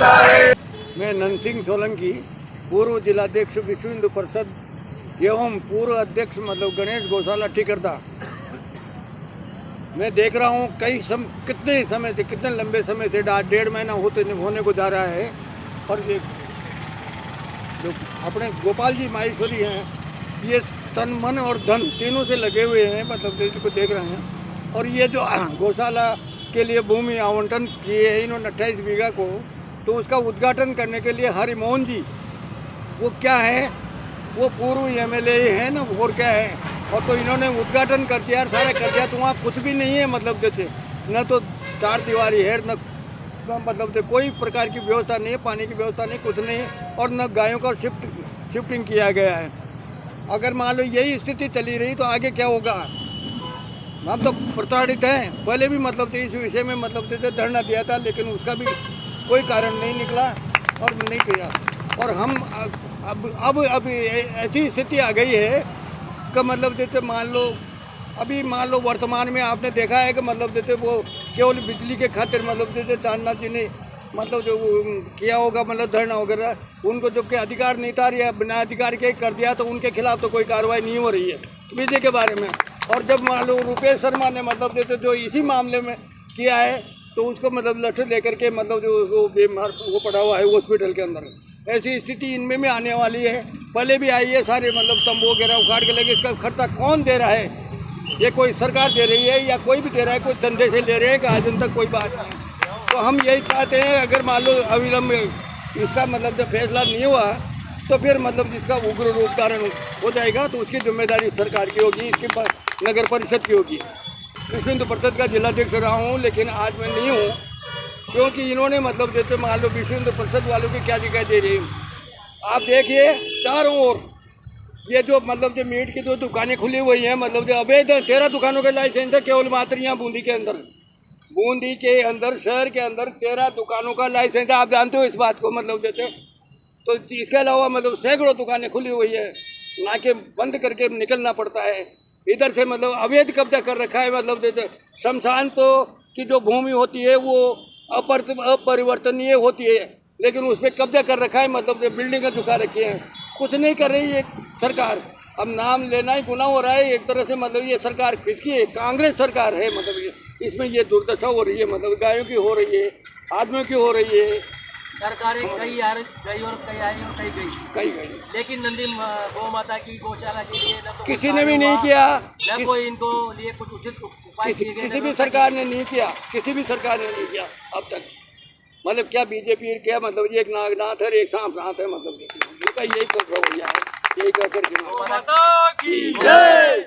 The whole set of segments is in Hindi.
मैं ननसिंह सोलंकी, पूर्व जिलाध्यक्ष विश्व हिंदू परिषद एवं पूर्व अध्यक्ष मतलब गणेश गौशाला ठिकरदा। मैं देख रहा हूँ कितने लंबे समय से 1.5 महीना होने को जा रहा है। और ये जो अपने गोपाल जी माहेश्वरी हैं, ये तन मन और धन तीनों से लगे हुए हैं, मतलब इसको देख रहे हैं। और ये जो गौशाला के लिए भूमि आवंटन किए है इन्होंने 28 बीघा को, तो उसका उद्घाटन करने के लिए हरिमोहन जी, वो क्या है, वो पूर्व एमएलए है ना, और क्या है, और तो इन्होंने उद्घाटन कर दिया, सारा कर दिया। तो वहाँ कुछ भी नहीं है, मतलब देते न तो 4 दीवारी है, न मतलब दे कोई प्रकार की व्यवस्था नहीं है, पानी की व्यवस्था नहीं, कुछ नहीं, और न गायों का शिफ्टिंग किया गया है। अगर मान लो यही स्थिति चली रही तो आगे क्या होगा। हम तो प्रताड़ित हैं। पहले भी मतलब इस विषय में मतलब धरना दिया था, लेकिन उसका भी कोई कारण नहीं निकला और नहीं किया। और हम अब ऐसी स्थिति आ गई है कि मतलब जैसे मान लो वर्तमान में आपने देखा है कि मतलब जैसे वो केवल बिजली के खातिर मतलब जैसे तान्ना जी ने मतलब जो किया होगा, मतलब धरना वगैरह, उनको जो कि अधिकार नहीं था या बिना अधिकार के कर दिया, तो उनके खिलाफ तो कोई कार्रवाई नहीं हो रही है बिजली के बारे में। और जब मान लो रुपेश शर्मा ने मतलब जैसे जो इसी मामले में किया है, तो उसको मतलब लठ लेकर के मतलब जो वो बीमार वो पड़ा हुआ है हॉस्पिटल के अंदर। ऐसी स्थिति इनमें भी आने वाली है, पहले भी आई है। सारे मतलब तंबू वगैरह उखाड़ के लगे, इसका खर्चा कौन दे रहा है? ये कोई सरकार दे रही है या कोई भी दे रहा है, कोई धंधे से ले रहे हैं कि आज दिन तक कोई बात नहीं। तो हम यही चाहते हैं, अगर मान लो अविलंब इसका मतलब जब फैसला नहीं हुआ, तो फिर मतलब जिसका उग्र रूप धारण हो जाएगा, तो उसकी जिम्मेदारी सरकार की होगी, इसकी नगर परिषद की होगी। विश्व हिंदू परिषद का जिलाध्यक्ष रहा हूँ, लेकिन आज मैं नहीं हूँ, क्योंकि इन्होंने मतलब जैसे मान लो विश्व हिंदू परिषद वालों की क्या दिखाई दे रही है। आप देखिए चारों ओर ये जो मतलब जो मीट की जो दुकानें खुली हुई हैं, मतलब जो अवैध 13 दुकानों के लाइसेंस है केवल मात्र यहाँ बूंदी के अंदर शहर के अंदर 13 दुकानों का लाइसेंस है। आप जानते हो इस बात को, मतलब जैसे तो इसके अलावा मतलब सैकड़ों दुकानें खुली हुई है, नाके बंद करके निकलना पड़ता है। इधर से मतलब अवैध कब्जा कर रखा है, मतलब जैसे शमशान तो की जो भूमि होती है वो अपरिवर्तनीय होती है, लेकिन उस पर कब्जा कर रखा है, मतलब जो बिल्डिंगें झुका रखी हैं। कुछ नहीं कर रही है सरकार। अब नाम लेना ही गुनाह हो रहा है एक तरह से। मतलब ये सरकार किसकी है? कांग्रेस सरकार है। मतलब ये इसमें ये दुर्दशा हो रही है, मतलब गायों की हो रही है, आदमियों की हो रही है। सरकारें कई आ गई और कई आई और कई गई, लेकिन नंदी गौ माता की गौशाला के लिए न तो किसी ने भी नहीं किया, न कोई इनको लिए कुछ उचित उपाय किए गए। किसी भी सरकार ने नहीं किया, किसी भी सरकार ने नहीं किया अब तक। मतलब क्या बीजेपी क्या मतलब ये एक नागनाथ है, एक सांपनाथ है, मतलब इनका यही रवैया है, यही कहकर के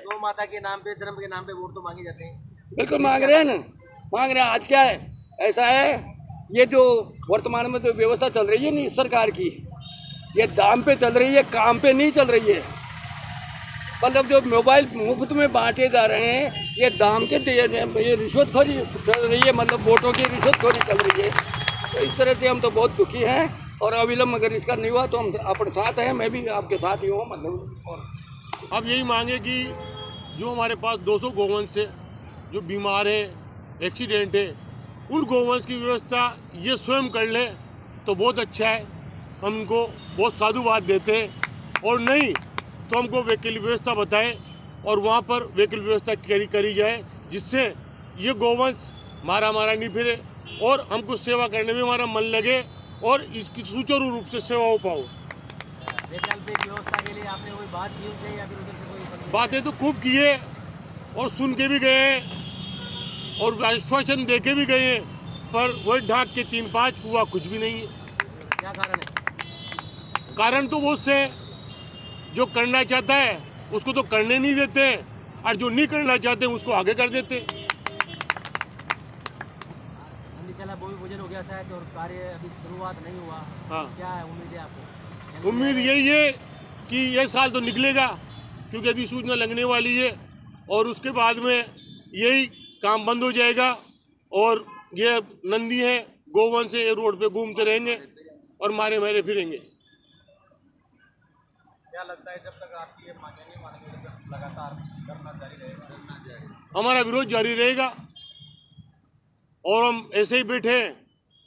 गौ माता के नाम पे, धर्म के नाम पे वोट तो मांगे जाते हैं। बिल्कुल मांग रहे हैं ना, मांग रहे हैं। आज क्या है, ऐसा है ये जो वर्तमान में जो व्यवस्था चल रही है नहीं सरकार की, ये दाम पे चल रही है, काम पे नहीं चल रही है। मतलब जो मोबाइल मुफ्त में बांटे जा रहे हैं, ये दाम के ये रिश्वतखोरी चल रही है, मतलब वोटों की रिश्वतखोरी चल रही है। तो इस तरह से हम तो बहुत दुखी हैं, और अविलंब अगर इसका नहीं हुआ तो हम अपने साथ हैं, मैं भी आपके साथ ही हूँ। मतलब और अब यही मांगे कि जो हमारे पास 200 गोवंश है, जो बीमार है, एक्सीडेंट है, उन गोवंश की व्यवस्था ये स्वयं कर ले तो बहुत अच्छा है। हम उनको बहुत साधुवाद देते हैं, और नहीं तो हमको वैकल्पिक व्यवस्था बताएं और वहाँ पर वैकल्पिक व्यवस्था करी जाए, जिससे ये गोवंश मारा नहीं फिरे और हमको सेवा करने में हमारा मन लगे और इसकी सुचारू रूप से सेवा हो पाओ। वैकल्पिक व्यवस्था के लिए आपने कोई बात की है या फिर उधर से कोई बातें तो खूब की है और सुन के भी गए हैं और आश्वासन दे के भी गए हैं, पर वही ढाक के 3-5 हुआ, कुछ भी नहीं है। क्या कारण है? कारण तो बहुत से, जो करना चाहता है उसको तो करने नहीं देते, और जो नहीं करना चाहते उसको आगे कर देते। भूमि पूजन हो गया शायद और कार्य अभी शुरुआत नहीं हुआ। हाँ, क्या है उम्मीद है आपको? उम्मीद यही है कि ये साल तो निकलेगा, क्योंकि अधिसूचना लगने वाली है, और उसके बाद में यही काम बंद हो जाएगा और ये नंदी है, गोवंश से रोड पे घूमते रहेंगे और मारे फिरेंगे। क्या लगता है जब तक आपकी ये मांगे नहीं मानेंगे तो लगातार धरना जारी रहेगा? हमारा विरोध जारी रहेगा और हम ऐसे ही बैठे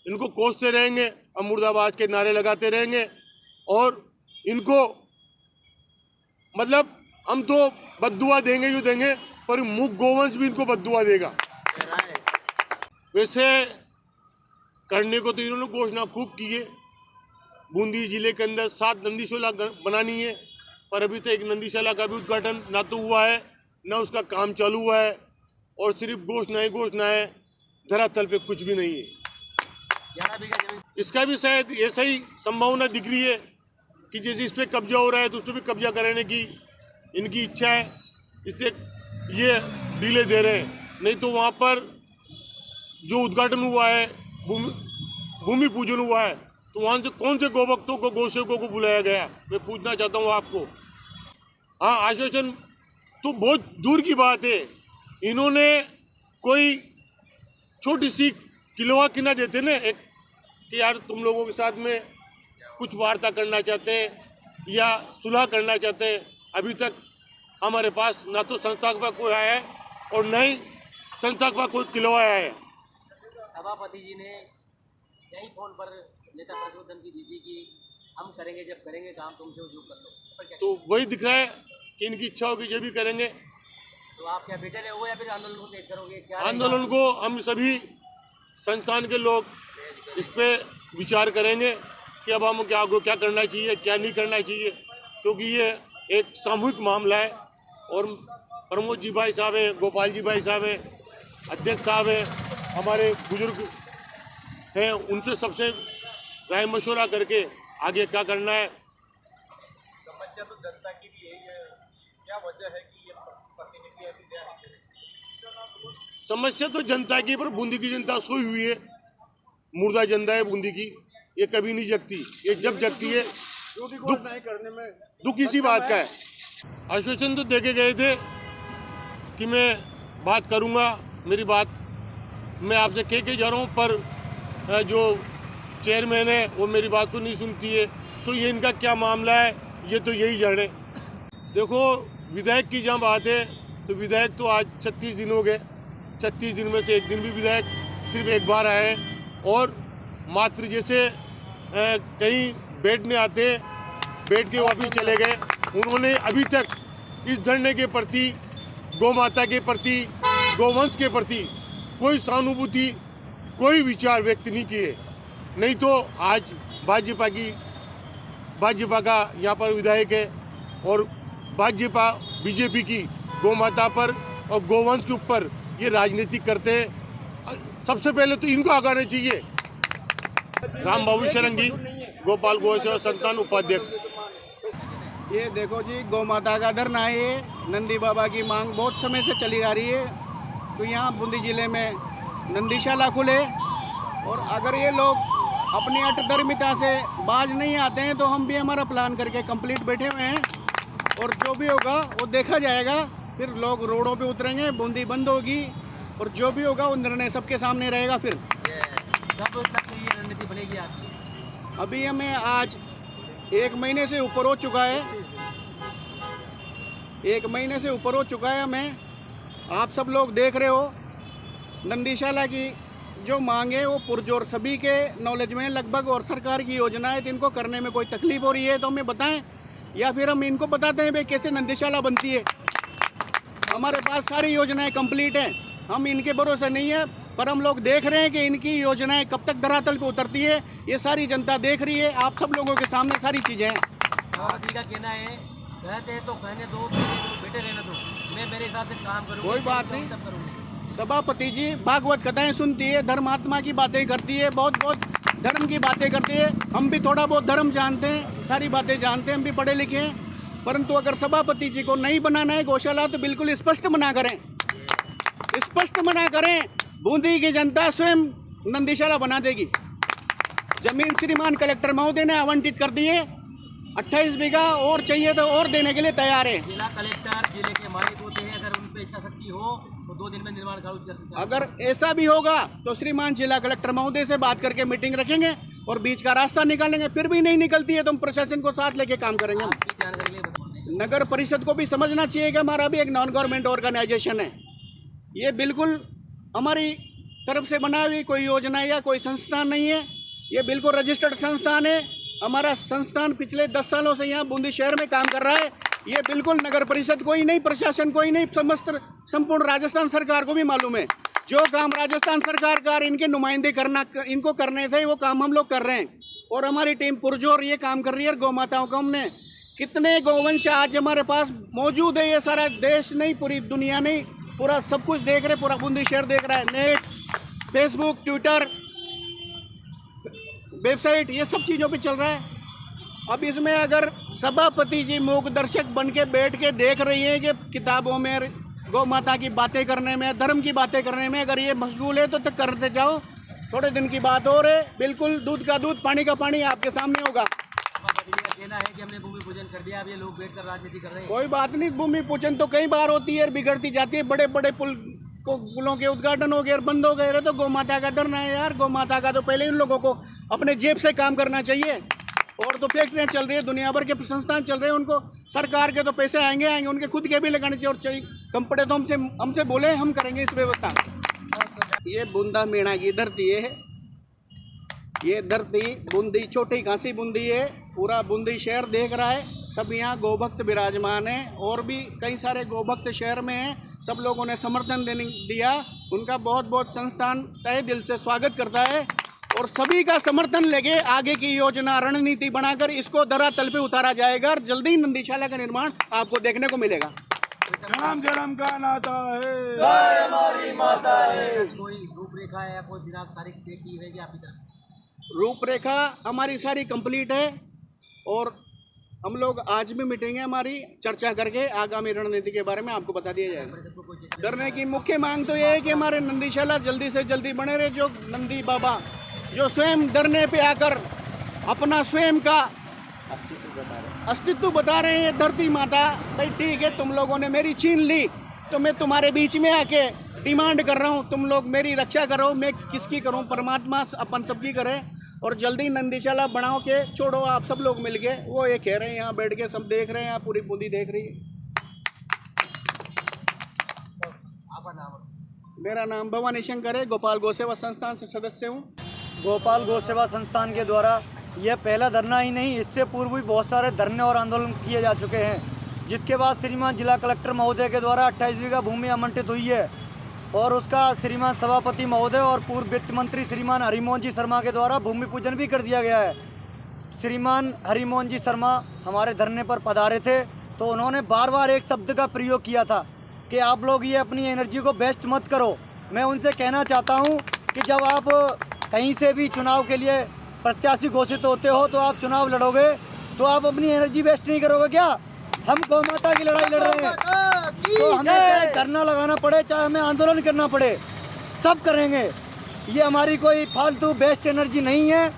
इनको कोसते रहेंगे। हम मुर्दाबाद के नारे लगाते रहेंगे। और इनको मतलब हम तो बद्दुआ देंगे ही देंगे, पर मुख गोवंश भी इनको बद्दुआ देगा। वैसे करने को तो इन्होंने घोषणा खूब की है। बूंदी जिले के अंदर 7 नंदीशाला बनानी है, पर अभी तक एक नंदीशाला का भी उद्घाटन ना तो हुआ है, ना उसका काम चालू हुआ है, और सिर्फ घोषणाएं, धरातल पे कुछ भी नहीं है। इसका भी शायद ऐसा ही संभावना दिख रही है कि जैसे इस पर कब्जा हो रहा है तो उस पर भी कब्जा कराने की इनकी इच्छा है, इसलिए ये डीले दे रहे हैं। नहीं तो वहाँ पर जो उद्घाटन हुआ है, भूमि पूजन हुआ है, तो वहाँ से कौन से गोभक्तों को, गौसेवकों को बुलाया गया, मैं पूछना चाहता हूँ आपको। हाँ, आश्वासन तो बहुत दूर की बात है। इन्होंने कोई छोटी सी किलोवा की ना देते ना, एक कि यार तुम लोगों के साथ में कुछ वार्ता करना चाहते हैं या सुलह करना चाहते हैं। अभी तक हमारे पास ना तो संस्था का कोई आया है और न ही संस्था का कोई किलोवा आया है। सभापति जी ने यही फोन पर नेता प्रतिनिधि की दी थी कि हम करेंगे, जब करेंगे काम तुमसे जो कर लो। तो वही दिख रहा है कि इनकी इच्छा होगी जो भी करेंगे। तो आप क्या बेटे रहे हो या फिर आंदोलन को तेज करोगे? क्या आंदोलन को हम सभी संस्थान के लोग इस पे विचार करेंगे कि अब हम क्या करना चाहिए, क्या नहीं करना चाहिए, क्योंकि ये एक सामूहिक मामला है। और प्रमोद जी भाई साहब हैं, गोपाल जी भाई साहब हैं, अध्यक्ष साहब हैं, हमारे बुजुर्ग हैं, उनसे सबसे राय मशवरा करके आगे क्या करना है। समस्या तो जनता की भी यही है, क्या वजह है कि ये प्रतिनिधि अभी न्याय नहीं दे रहे? समस्या तो जनता की, पर बूंदी की जनता सोई हुई है, मुर्दा जनता है बूंदी की, ये कभी नहीं जगती। ये जब जगती है दुख इसी बात का है। आश्वासन तो देके गए थे कि मैं बात करूंगा, मेरी बात मैं आपसे कह के जा रहा हूँ, पर जो चेयरमैन है वो मेरी बात को नहीं सुनती है। तो ये इनका क्या मामला है, ये तो यही जाने। देखो, विधायक की जहाँ बात है तो विधायक तो आज 36 दिन हो गए, 36 दिन में से एक दिन भी विधायक सिर्फ एक बार आए हैं। और मात्र जैसे कहीं बैठने आते हैं, बैठ के वापिस चले गए। उन्होंने अभी तक इस धरने के प्रति, गौ माता के प्रति, गौवंश के प्रति कोई सहानुभूति, कोई विचार व्यक्त नहीं किए। नहीं तो आज भाजपा का यहाँ पर विधायक है और भाजपा बीजेपी की गौ माता पर और गौवंश के ऊपर ये राजनीति करते हैं। सबसे पहले तो इनको आगाना चाहिए। राम बाबू शरंगी, गोपाल गौसेवा संस्थान उपाध्यक्ष। ये देखो जी, गौ माता का धरना है। ये नंदी बाबा की मांग बहुत समय से चली आ रही है। तो यहाँ बूंदी जिले में नंदीशाला खुले, और अगर ये लोग अपनी अटधर्मिता से बाज नहीं आते हैं तो हम भी हमारा प्लान करके कंप्लीट बैठे हुए हैं, और जो भी होगा वो देखा जाएगा। फिर लोग रोडों पे उतरेंगे, बूंदी बंद होगी, और जो भी होगा वो निर्णय सबके सामने रहेगा। फिर कब तक ये रणनीति बनेगी आपकी? अभी हमें आज 1 महीने से ऊपर हो चुका है, 1 महीने से ऊपर हो चुका है हमें। आप सब लोग देख रहे हो, नंदीशाला की जो मांग है वो पुरजोर सभी के नॉलेज में लगभग, और सरकार की योजना है, तो इनको करने में कोई तकलीफ हो रही है तो हमें बताएं, या फिर हम इनको बताते हैं भाई कैसे नंदीशाला बनती है। हमारे पास सारी योजनाएं कंप्लीट हैं, हम इनके भरोसे नहीं है, पर हम लोग देख रहे हैं कि इनकी योजनाएं कब तक धरातल पे उतरती है, ये सारी जनता देख रही है। आप सब लोगों के सामने सारी चीज़ें हैं। सभापति का कहना है, कहते हैं तो कहने दो, बेटे रहने दो, मैं मेरे हिसाब से काम करूँगा, कोई बात नहीं। सब करूँगा। सभापति जी भागवत कथाएं सुनती है, धर्मात्मा की बातें करती है, बहुत धर्म की बातें करती है। हम भी थोड़ा बहुत धर्म जानते हैं, सारी बातें जानते हैं, हम भी पढ़े लिखे हैं। परंतु अगर सभापति जी को नहीं बनाना है गौशाला तो बिल्कुल स्पष्ट मना करें, स्पष्ट मना करें। बूंदी की जनता स्वयं नंदीशाला बना देगी। जमीन श्रीमान कलेक्टर महोदय ने आवंटित कर दी है, 28 बीघा और चाहिए तो और देने के लिए तैयार है। जिला कलेक्टर जिले के मालिक होते हैं, अगर उन पर इच्छा शक्ति हो तो 2 दिन में निर्माण कार्य कर सकते हैं। अगर ऐसा भी होगा तो श्रीमान जिला कलेक्टर महोदय से बात करके मीटिंग रखेंगे और बीच का रास्ता निकालेंगे। फिर भी नहीं निकलती है तो हम प्रशासन को साथ लेके काम करेंगे। आपकी जानकारी के लिए बताइए। नगर परिषद को भी समझना चाहिए कि हमारा भी एक नॉन गवर्नमेंट ऑर्गेनाइजेशन है। ये बिल्कुल हमारी तरफ से बनाई हुई कोई योजना या कोई संस्था नहीं है। ये बिल्कुल रजिस्टर्ड संस्थान है। हमारा संस्थान पिछले 10 सालों से यहाँ बूंदी शहर में काम कर रहा है। ये बिल्कुल नगर परिषद को ही नहीं, प्रशासन को ही नहीं, संपूर्ण राजस्थान सरकार को भी मालूम है। जो काम राजस्थान सरकार का इनके नुमाइंदे इनको करने थे, वो काम हम लोग कर रहे हैं। और हमारी टीम पुरजोर ये काम कर रही है। गौ माताओं को हमने कितने गौवंश आज हमारे पास मौजूद है, ये सारा देश नहीं, पूरी दुनिया नहीं, पूरा सब कुछ देख रहे, पूरा बूंदी शहर देख रहा है। नेट, फेसबुक, ट्विटर, वेबसाइट, ये सब चीज़ों पे चल रहा है। अब इसमें अगर सभापति जी मूक दर्शक बन के बैठ के देख रही है कि किताबों में गौ माता की बातें करने में, धर्म की बातें करने में अगर ये मशगूल है तो करते जाओ, थोड़े दिन की बात और है। बिल्कुल दूध का दूध, पानी का पानी आपके सामने होगा। कहना है कि हमने भूमि पूजन कर दिया, अब ये लोग बैठकर राजनीति कर रहे हैं। कोई बात नहीं, भूमि पूजन तो कई बार होती है, बिगड़ती जाती है। बड़े बड़े पुलों के उद्घाटन हो गए और बंद हो गए, तो गौ माता का डरना है यार। गौ माता का तो पहले इन लोगों को अपने जेब से काम करना चाहिए। और तो फैक्ट्रियाँ चल रही है, दुनिया भर के संस्थान चल रहे हैं, उनको सरकार के तो पैसे आएंगे, उनके खुद के भी लगाने चाहिए। और कंपनी तो हमसे बोले, हम करेंगे इस व्यवस्था। ये बूंदा मीणा की धरती है। ये धरती बूंदी, छोटी घासी बूंदी है। पूरा बूंदी शहर देख रहा है। सब यहाँ गोभक्त विराजमान है, और भी कई सारे गोभक्त शहर में हैं। सब लोगों ने समर्थन दिया, उनका बहुत बहुत संस्थान तहे दिल से स्वागत करता है। और सभी का समर्थन लेके आगे की योजना, रणनीति बनाकर इसको धरातल पे उतारा जाएगा। और जल्दी नंदीशाला का निर्माण आपको देखने को मिलेगा। जन्म का नाता है, हमारी माता है। कोई रूपरेखा है या कोई दिनांक तारीख तय की है आपकी तरफ? रूपरेखा हमारी सारी कंप्लीट है, और हम लोग आज भी मीटिंग है हमारी, चर्चा करके आगामी रणनीति के बारे में आपको बता दिया जाएगा। करने की मुख्य मांग तो ये है कि हमारे नंदीशाला जल्दी से जल्दी बने रहे। जो नंदी बाबा जो स्वयं धरने पे आकर अपना स्वयं का अस्तित्व बता रहे हैं, धरती माता भाई ठीक है, तुम लोगों ने मेरी छीन ली, तो मैं तुम्हारे बीच में आके डिमांड कर रहा हूँ, तुम लोग मेरी रक्षा करो। मैं किसकी करूँ? परमात्मा अपन सबकी करे। और जल्दी नंदीशाला बनाओ के छोड़ो आप सब लोग मिलके। वो ये कह रहे हैं, यहाँ बैठ के सब देख रहे हैं, यहाँ पूरी बूंदी देख रही है। आपका नाम? मेरा नाम भवानी शंकर है, गोपाल गौ सेवा संस्थान से सदस्य हूँ। गोपाल गौ सेवा संस्थान के द्वारा यह पहला धरना ही नहीं, इससे पूर्व भी बहुत सारे धरने और आंदोलन किए जा चुके हैं, जिसके बाद श्रीमान जिला कलेक्टर महोदय के द्वारा 28 बीघा भूमि आवंटित हुई है, और उसका श्रीमान सभापति महोदय और पूर्व वित्त मंत्री श्रीमान हरिमोहन जी शर्मा के द्वारा भूमि पूजन भी कर दिया गया है। श्रीमान हरिमोहन जी शर्मा हमारे धरने पर पधारे थे, तो उन्होंने बार बार एक शब्द का प्रयोग किया था कि आप लोग ये अपनी एनर्जी को वेस्ट मत करो। मैं उनसे कहना चाहता हूँ कि जब आप कहीं से भी चुनाव के लिए प्रत्याशी घोषित होते हो, तो आप चुनाव लड़ोगे तो आप अपनी एनर्जी वेस्ट नहीं करोगे क्या? हम गौ माता की लड़ाई लड़ रहे हैं, तो हमें चाहे धरना लगाना पड़े, चाहे हमें आंदोलन करना पड़े, सब करेंगे। ये हमारी कोई फालतू वेस्ट एनर्जी नहीं है।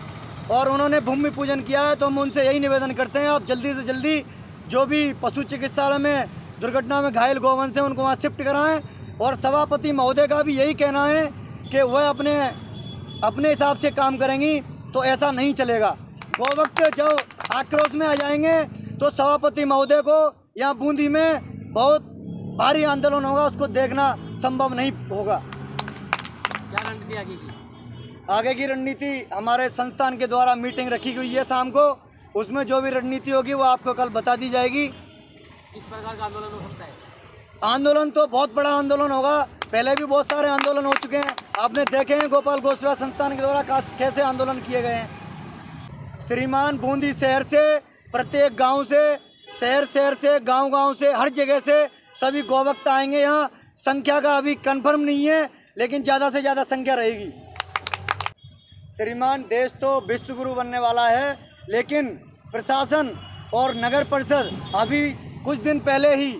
और उन्होंने भूमि पूजन किया है, तो हम उनसे यही निवेदन करते हैं, आप जल्दी से जल्दी जो भी पशु चिकित्सालय में दुर्घटना में घायल गौवंश हैं उनको वहाँ शिफ्ट कराएं। और सभापति महोदय का भी यही कहना है कि वह अपने हिसाब से काम करेंगी, तो ऐसा नहीं चलेगा। गोवक्त जब आक्रोश में आ जाएंगे तो सभापति महोदय को यहाँ बूंदी में बहुत भारी आंदोलन होगा, उसको देखना संभव नहीं होगा। क्या रणनीति आगे की? आगे की रणनीति हमारे संस्थान के द्वारा मीटिंग रखी हुई है शाम को, उसमें जो भी रणनीति होगी वो आपको कल बता दी जाएगी। किस प्रकार का आंदोलन हो सकता है? आंदोलन तो बहुत बड़ा आंदोलन होगा, पहले भी बहुत सारे आंदोलन हो चुके हैं, आपने देखे हैं गोपाल गौ सेवा संस्थान के द्वारा कैसे आंदोलन किए गए हैं। श्रीमान बूंदी शहर से, प्रत्येक गांव से, शहर से, गांव से, हर जगह से सभी गौभक्त आएंगे यहाँ। संख्या का अभी कंफर्म नहीं है, लेकिन ज़्यादा से ज़्यादा संख्या रहेगी। श्रीमान देश तो विश्वगुरु बनने वाला है, लेकिन प्रशासन और नगर परिषद अभी कुछ दिन पहले ही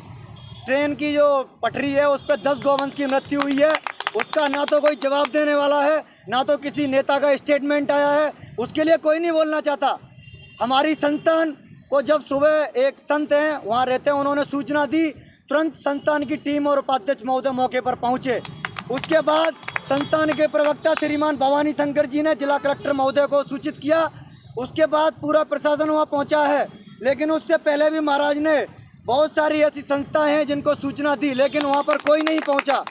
ट्रेन की जो पटरी है उस पर 10 गौवंश की मृत्यु हुई है, उसका ना तो कोई जवाब देने वाला है, ना तो किसी नेता का स्टेटमेंट आया है, उसके लिए कोई नहीं बोलना चाहता। हमारी संस्थान को जब सुबह एक संत हैं वहाँ रहते हैं, उन्होंने सूचना दी, तुरंत संस्थान की टीम और उपाध्यक्ष महोदय मौके पर पहुँचे। उसके बाद संस्थान के प्रवक्ता श्रीमान भवानी शंकर जी ने जिला कलेक्टर महोदय को सूचित किया। उसके बाद पूरा प्रशासन वहाँ पहुँचा है, लेकिन उससे पहले भी महाराज ने बहुत सारी ऐसी संस्थाएं हैं जिनको सूचना दी, लेकिन वहाँ पर कोई नहीं पहुँचा।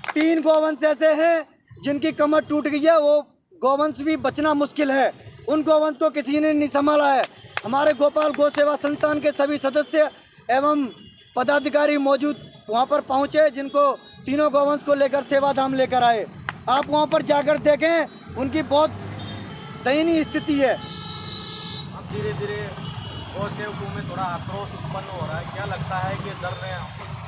3 गौवंश ऐसे हैं जिनकी कमर टूट गई है, वो गौवंश भी बचना मुश्किल है। उन गौवंश को किसी ने नहीं संभाला है। हमारे गोपाल गौ सेवा संस्थान के सभी सदस्य एवं पदाधिकारी मौजूद वहाँ पर पहुँचे, जिनको तीनों गौवंश को लेकर सेवाधाम लेकर आए। आप वहाँ पर जाकर देखें, उनकी बहुत दयनीय स्थिति है। अब धीरे धीरे गौ सेवकों में थोड़ा आक्रोश उत्पन्न हो रहा है। क्या लगता है कि धरने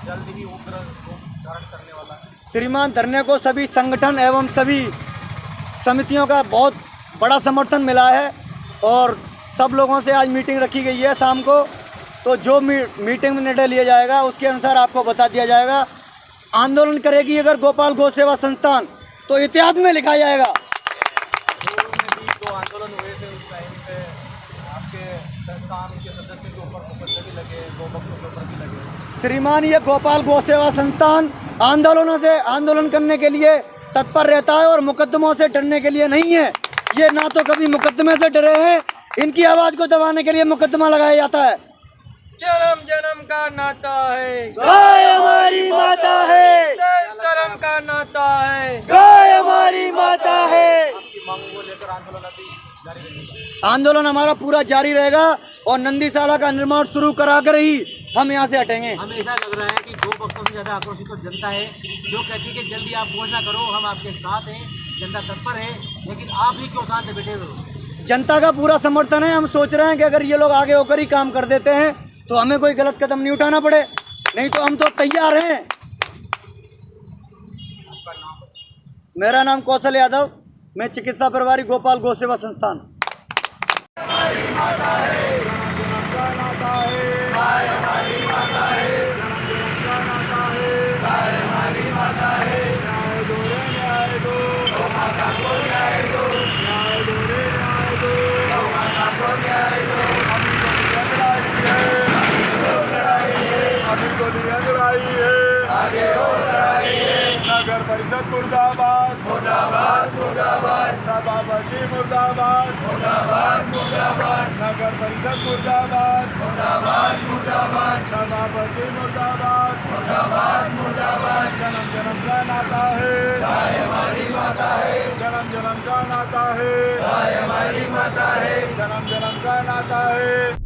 जल्द ही उग्र रूप धारण करने वाला है? श्रीमान, धरने को सभी संगठन एवं सभी समितियों का बहुत बड़ा समर्थन मिला है और सब लोगों से आज मीटिंग रखी गई है शाम को। तो जो मीटिंग में निर्णय लिया जाएगा उसके अनुसार आपको बता दिया जाएगा। आंदोलन करेगी अगर गोपाल गौ सेवा संस्थान तो इतिहास में लिखा जाएगा। पूर्व में भी जो आंदोलन हुए थे उस टाइम पे आपके संस्थान के सदस्य के ऊपर मुकदमे भी लगे, गोभक्तों के ऊपर भी लगे। श्रीमान, ये गोपाल गौ सेवा संस्थान आंदोलन करने के लिए तत्पर रहता है और मुकदमों से डरने के लिए नहीं है। ये ना तो कभी मुकदमे से डरे हैं, इनकी आवाज़ को दबाने के लिए मुकदमा लगाया जाता है। जन्म जन्म का नाता है, गाय हमारी माता है, देश धर्म का नाता है, गाय हमारी माता है। आपकी मांगों को लेकर आंदोलन अभी जारी रहेगा। आंदोलन हमारा पूरा जारी रहेगा और नंदीशाला का निर्माण शुरू कराकर ही हम यहाँ से हटेंगे। हमें ऐसा लग रहा है कि गौ भक्तों से ज़्यादा आक्रोशित तो जनता है, जो कहती है कि जल्दी आप घोषणा करो, हम आपके साथ हैं, जनता तत्पर है, लेकिन आप ही क्यों शांत बैठे हुए हो? जनता का पूरा समर्थन है। हम सोच रहे हैं कि अगर ये लोग आगे होकर ही काम कर देते हैं तो हमें कोई गलत कदम नहीं उठाना पड़े, नहीं तो हम तो तैयार हैं। मेरा नाम कौशल यादव, मैं चिकित्सा प्रभारी गोपाल गौ सेवा संस्थान। नगर परिषद मुर्दाबाद, मुर्दाबाद, मुर्दाबाद। सभापति मुर्दाबाद, मुर्दाबाद, मुर्दाबाद। नगर परिषद मुर्दाबाद, मुर्दाबाद, मुर्दाबाद। सभापति मुर्दाबाद, मुर्दाबाद, मुर्दाबाद। जन्म जन्म का नाता है, गाय हमारी माता है। जन्म जन्म का नाता है, गाय हमारी माता है। जन्म जन्म का नाता है।